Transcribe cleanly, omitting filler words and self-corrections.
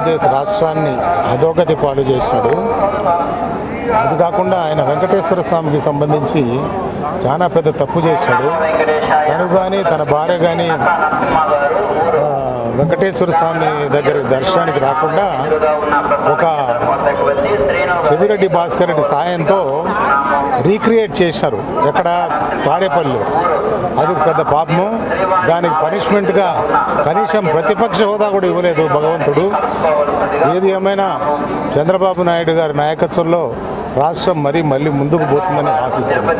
ఆంధ్రప్రదేశ్ రాష్ట్రాన్ని అధోగతి పాలు చేసినాడు. అది కాకుండా ఆయన వెంకటేశ్వర స్వామికి సంబంధించి చాలా పెద్ద తప్పు చేశాడు. తను కానీ తన భార్య కానీ వెంకటేశ్వర స్వామి దగ్గర దర్శనానికి రాకుండా ఒక చెవిరెడ్డి భాస్కర్ రెడ్డి సాయంతో రీక్రియేట్ చేశారు ఎక్కడ తాడేపల్లిలో. అది పెద్ద పాపము. దానికి పనిష్మెంట్గా కనీసం ప్రతిపక్ష హోదా కూడా ఇవ్వలేదు భగవంతుడు. ఏది ఏమైనా చంద్రబాబు నాయుడు గారి నాయకత్వంలో రాష్ట్రం మళ్ళీ ముందుకు పోతుందని ఆశిస్తున్నాను.